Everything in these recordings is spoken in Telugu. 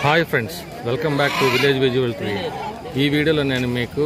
Hi friends, welcome back to village visual 3. ఈ వీడియోలో నేను మీకు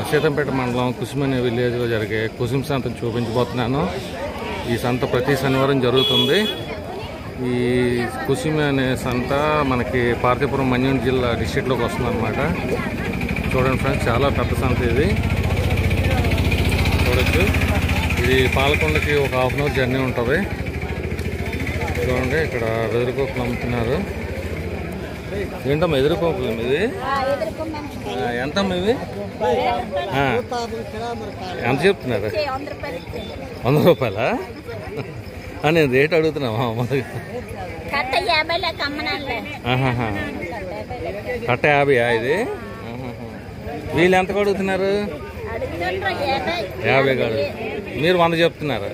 సీతంపేట మండలం కుసుమ అనే విలేజ్లో జరిగే కుసుమ సంతను చూపించబోతున్నాను. ఈ సంత ప్రతి శనివారం జరుగుతుంది. ఈ కుసుమ అనే సంత మనకి పార్తీపురం మన్యం జిల్లా డిస్ట్రిక్ట్లోకి వస్తుంది అనమాట. చూడండి ఫ్రెండ్స్, చాలా పెద్ద సంత ఇది. చూడొచ్చు, ఇది పాలకొండకి ఒక హాఫ్ అన్ అవర్ జర్నీ ఉంటుంది. చూడండి, ఇక్కడ వెదురుకోకులు అమ్ముతున్నారు. ఏంటమ్మా ఎదురుకోకులు ఇది? ఎంతమ్మా ఇవి? ఎంత చెప్తున్నారు? 100 రూపాయలా? నేను రేట్ అడుగుతున్నావా? కట్ట 50 ఇది? వీళ్ళు ఎంత అడుగుతున్నారు? 50 కాదు, మీరు 100 చెప్తున్నారు.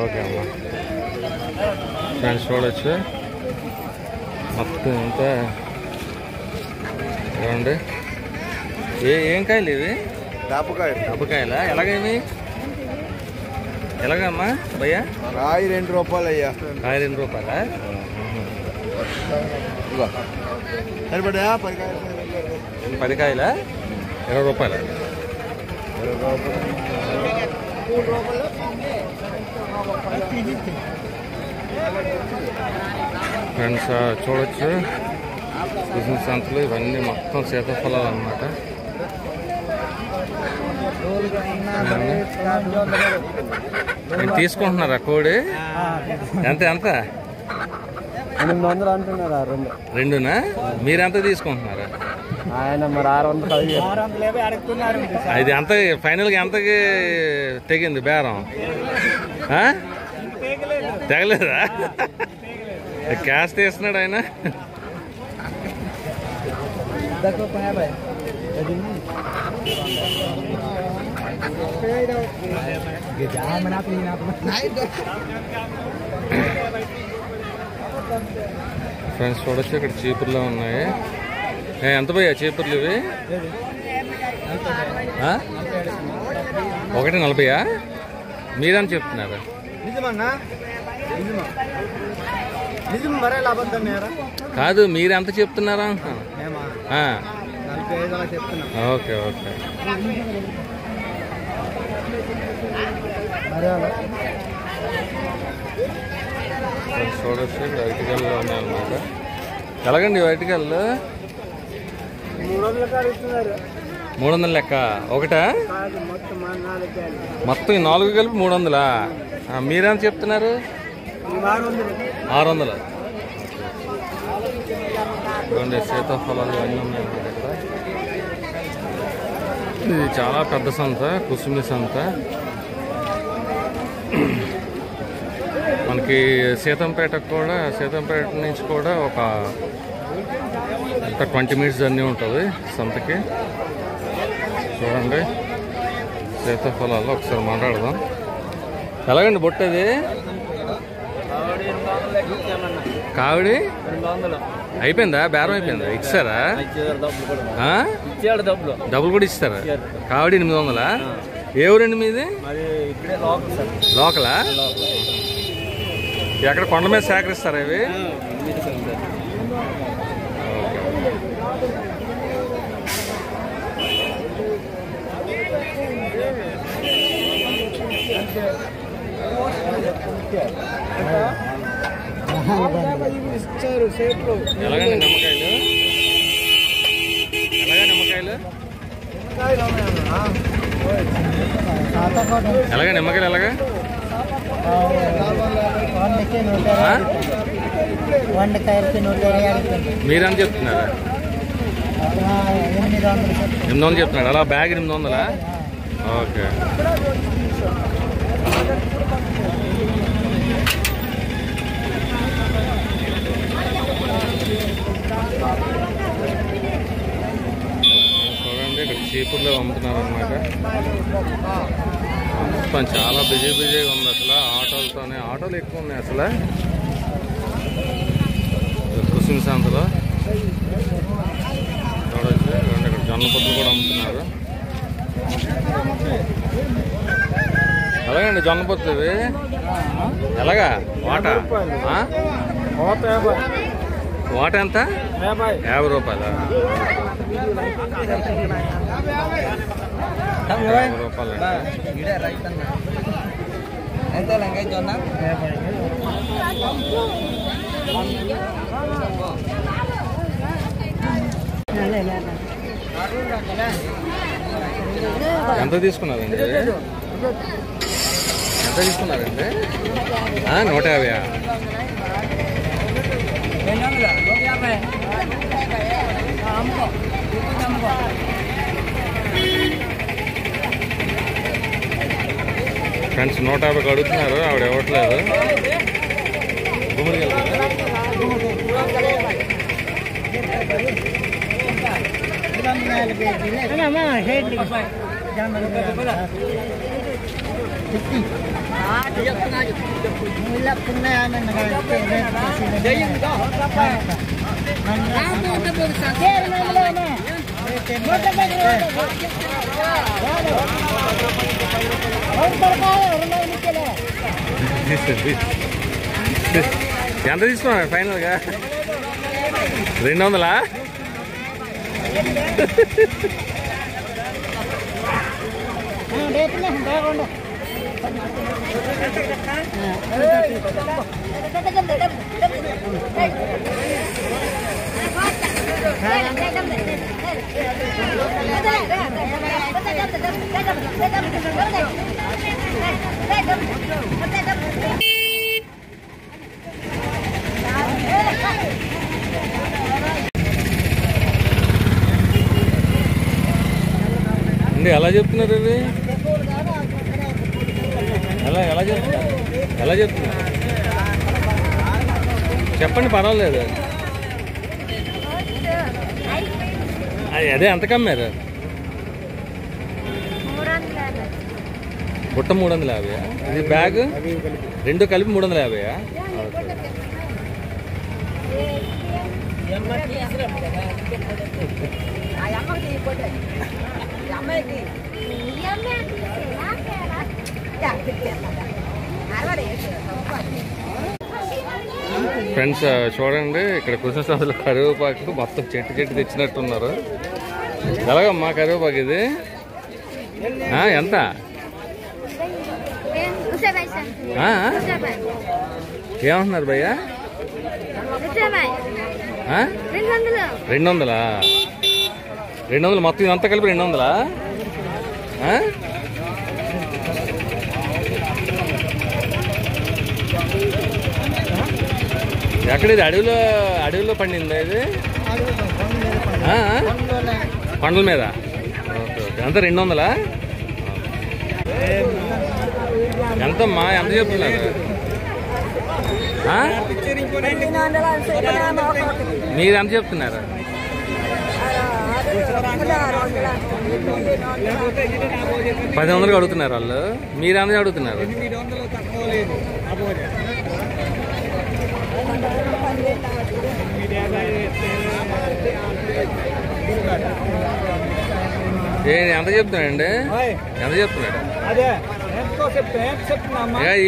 ఓకే అమ్మా. ఫ్రెండ్స్ చూడొచ్చు, మొత్తం అంతా చూడండి. ఏం కాయలు ఇవి? దప్పకాయలా? ఎలాగైవి? ఎలాగమ్మా భయ్యా? కాయ 2 రూపాయలు అయ్యా. కాయ 2 రూపాయలా? సరిపడా 10 కాయలా? 20 రూపాయలు. ఫ్రెండ్స్ చూడొచ్చు, కుసుమ సంతలు ఇవన్నీ మొత్తం సీతాఫలాలు అన్నమాట. నేను తీసుకుంటున్నారా కోడి? ఎంత ఎంత? 800 అంటున్నారు. రెండునా? మీరెంత తీసుకుంటున్నారా? ఆయన మరి 600 ఇది ఎంత ఫైనల్గా ఎంతకి తెగింది బేరం? తెగలేదా? క్యాష్ తీస్తున్నాడు ఆయన. ఫ్రెండ్స్ చూడొచ్చు, ఇక్కడ చీపుర్లో ఉన్నాయి. ఎంత పోయా చీపుర్లు ఇవి? 1.40? మీరని చెప్తున్నారు? కాదు, మీరెంత చెప్తున్నారా? Okay okay. చూడొచ్చు, ఇక్కడ అరటికల్లో ఉన్నాయన్నమాట. ఎలాగండి అరటికల్లు? 300 లెక్క ఒకటా? మొత్తం 4 కలిపి 300. మీరేం చెప్తున్నారు? 600. చూడండి, సీతాఫలాలు ఇవన్నీ ఉన్నాయన్నమాట ఇక్కడ. ఇది చాలా పెద్ద సంత, కుసుమ సంత. మనకి సీతంపేట నుంచి కూడా ఒక 20 మినిట్స్ జర్నీ ఉంటుంది సంతకి. చూడండి, సీతాఫలాలు ఒకసారి మాట్లాడదాం. ఎలాగండి బొట్టది? కావిడి అయిపోయిందా? బేరం అయిపోయిందా? ఇచ్చారా? డబ్బులు కూడా ఇస్తారా? కావిడి 800. ఏ ఊరండి మీది? లోకలా? ఎక్కడ కొండ మీద సేకరిస్తారా ఇవి? ఎలాగండి నిమ్మకాయలు? ఎలాగా నిమ్మకాయలు? ఎలాగా? మీరని చెప్తున్నారా? 800 చెప్తున్నాడు. అలా బ్యాగ్ 800? ఓకే. చూడండి, ఇక్కడ చీపుర్లో అమ్ముతున్నారు అన్నమాట. మొత్తం చాలా బిజీగా ఉంది అసలు. ఆటోలు ఎక్కువ ఉన్నాయి అసలు కుసుమ సంతలో. చూడవచ్చు, ఇక్కడ జొన్న పొత్తులు కూడా అమ్ముతున్నారు. అలాగండి జొన్న పొత్తులు ఇవి ఎలాగా? వాటా వాట ఎంత? 50 రూపాయలు. 50 రూపాయలు ఎంత తీసుకున్నారండి? ఎంత తీసుకున్నారండి? 150. ఫ్రెండ్స్ 150 అడుగుతున్నారు, ఆవిడ ఇవ్వట్లేదు. గుమ్మడికి ఎంత తీసుకున్నాడు ఫైనల్గా? 200? ఎలా చెప్తున్నారు ఇవి? ఎలా చెప్తున్నారు చెప్పండి, పర్వాలేదు. అదే ఎంత కమ్మారు? బుట్ట 350. ఇది బ్యాగ్ 2 కలిపి 350. ఫ్రెండ్స్ చూడండి, ఇక్కడ కుసుమ సంతలో కరివేపాకు మొత్తం చెట్టు తెచ్చినట్టున్నారు. ఎలాగమ్మా కరివేపాకు ఇది? ఎంత? ఏమంటున్నారు భయ్యా? 200? 200 మొత్తం ఇదంతా కలిపి 200? ఎక్కడ ఇది? అడవిలో పండిందా ఇది? పండ్ల మీద. Okay okay. అంతా 200? ఎంతమ్మా? ఎంత చెప్తున్నారు? మీరు ఎంత చెప్తున్నారు? 1000 అడుగుతున్నారు వాళ్ళు. మీరు ఎంత అడుగుతున్నారు? ఎంత చెప్తున్నాడండి? ఎంత చెప్తున్నాడు?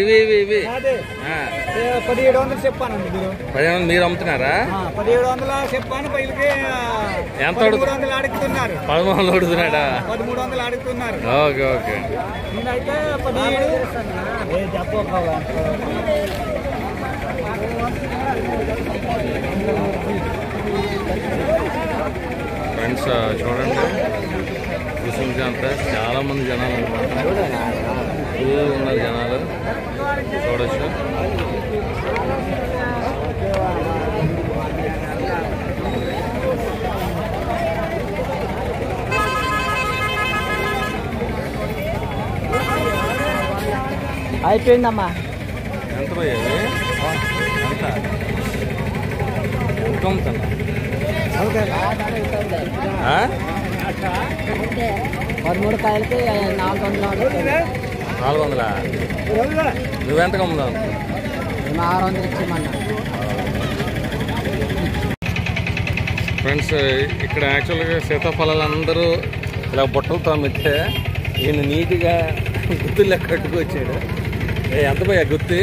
ఇవి 1700 చెప్పాను. 1700 మీరు అమ్ముతున్నారా? 1700 చెప్పాను. ఎంత అడుగుతున్నారు? 1300 అడుగుతున్నాడా? 1300 అడుగుతున్నారు. Okay okay. ఫ్రెండ్స్ చూడండి, కుసుమ జాంత చాలా మంది జనాలు అనమాట. ఉన్నారు జనాలు చూడొచ్చు. అయిపోయిందమ్మా. ఎంత పోయేది? ఎంత అమ్ముతున్నా? 13 కాయలకి 400. 400? నువ్వెంతకు అమ్ముదావు? 600 ఇచ్చేమన్నా. ఫ్రెండ్స్ ఇక్కడ యాక్చువల్గా సీతాఫలాలు అందరూ ఇలా బుట్టలతో అమ్మితే ఈయన నీట్గా గుత్తులు లెక్క కట్టుకొచ్చాడు. ఎంత పోయా గుత్తి?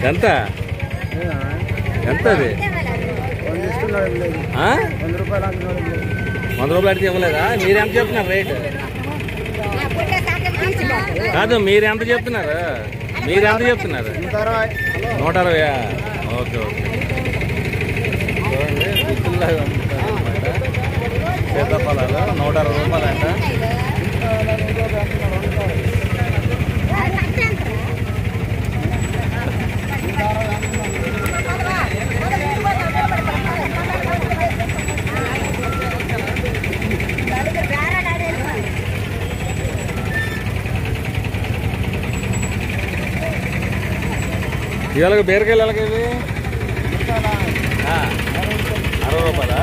ఎంత? ఎంత అది? ఆ? 100 రూపాయలు అడిగితే ఇవ్వలేదా? మీరు ఎంత చెప్తున్నారు రేట్? కాదు, మీరు ఎంత చెప్తున్నారు? 120. Okay okay. చూడండి, గుత్తుల్లాగా అమ్ముతారు అనమాట. సీతాఫలాలు 160 రూపాయలు అంట. ఇవాళ బీరకాయలు ఎలాగ ఇవి? 60 రూపాయలా?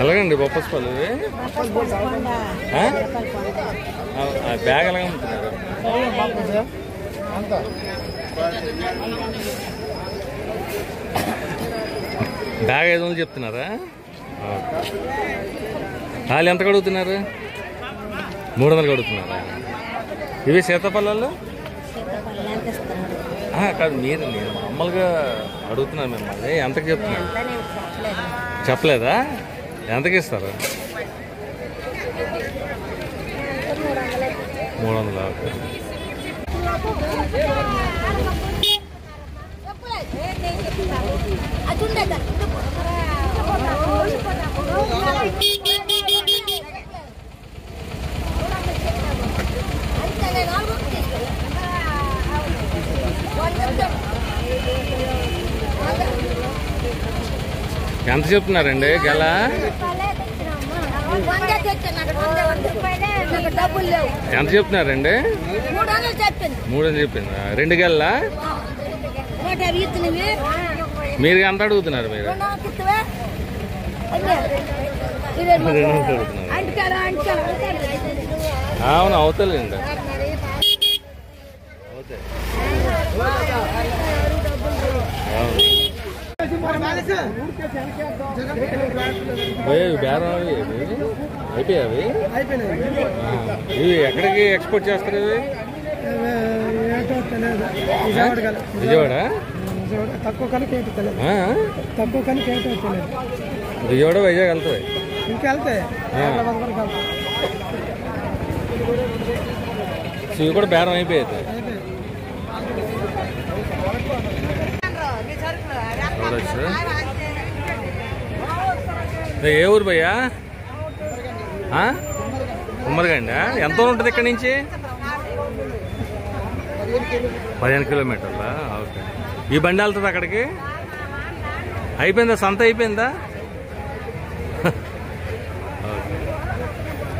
ఎలాగండి బొప్పస్ పళ్ళు ఇవి? బ్యాగ్ ఎలాగ అమ్ముతున్నారు? బ్యాగ్ 500 చెప్తున్నారా? వాళ్ళు ఎంత కడుగుతున్నారు? 300 కడుగుతున్నారా? ఇవి సీతాఫలాలు కాదు, నేను మామూలుగా అడుగుతున్నాను మిమ్మల్ని. ఎంతకు చెప్తున్నారు? చెప్పలేదా? ఎంతకి ఇస్తారు? 300. ఎంత చెప్తున్నారండి గెల? 300 ఎంత చెప్తున్నారండి? 300 చెప్పింది. 2 గెల్లా? మీరు ఎంత అడుగుతున్నారు? మీరు 200 అడుగుతున్నారు. అవును, అవుతాయండి. బేరం అయిపోయావి. ఇవి ఎక్కడికి ఎక్స్పోర్ట్ చేస్తారు? ఇవి విజయవాడ. విజయవాడ వైజాగ్ వెళ్తాయి. ఇవి కూడా బేరం అయిపోయాయి. ఏ ఊరు భయ్యా? ఉమ్మరగండి. ఎంత ఉంటుంది ఇక్కడ నుంచి? 15 కిలోమీటర్లా? ఓకే. ఈ బండి వెళ్తుంది అక్కడికి? అయిపోయిందా? సంత అయిపోయిందా?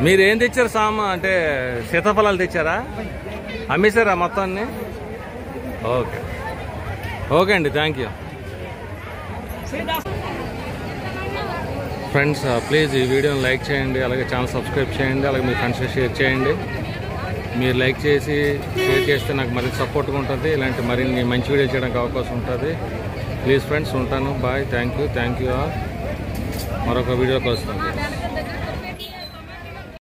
మీరు ఏం తెచ్చారు? అంటే సీతాఫలాలు తెచ్చారా? అమ్మేశారా మొత్తాన్ని? ఓకే ఓకే అండి, థ్యాంక్ యూ. ఫ్రెండ్స్, ప్లీజ్ ఈ వీడియోని లైక్ చేయండి, అలాగే ఛానల్ సబ్స్క్రైబ్ చేయండి, అలాగే మీ ఫ్రెండ్స్కి షేర్ చేయండి. మీరు లైక్ చేసి షేర్ చేస్తే నాకు మరింత సపోర్ట్గా ఉంటుంది. ఇలాంటి మరిన్ని మంచి వీడియో చేయడానికి అవకాశం ఉంటుంది. ప్లీజ్ ఫ్రెండ్స్, ఉంటాను. బాయ్. Thank you all. మరొక వీడియో కలుస్తాను.